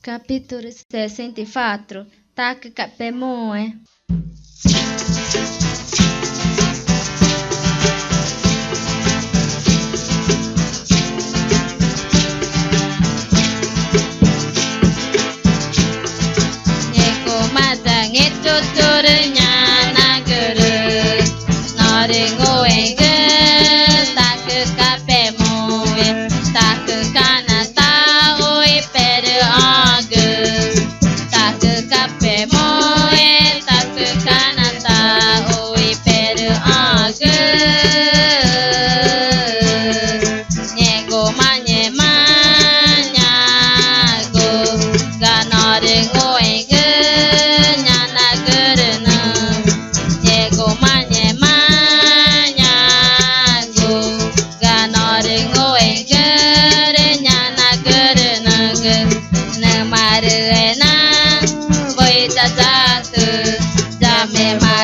Capítulo 64. Taca Capemoe. Neko mata ngeto turnya nagere. Norengo enge taca Capemoe. Taca kanata oi per age. Taca Capemoe. Taca kanata oi per age. Neko manye manyago. Ganorengo enge nyana gerena. Neko manye manyago. Ganorengo enge nyana gerena. Nemarena voi tazatu jame ma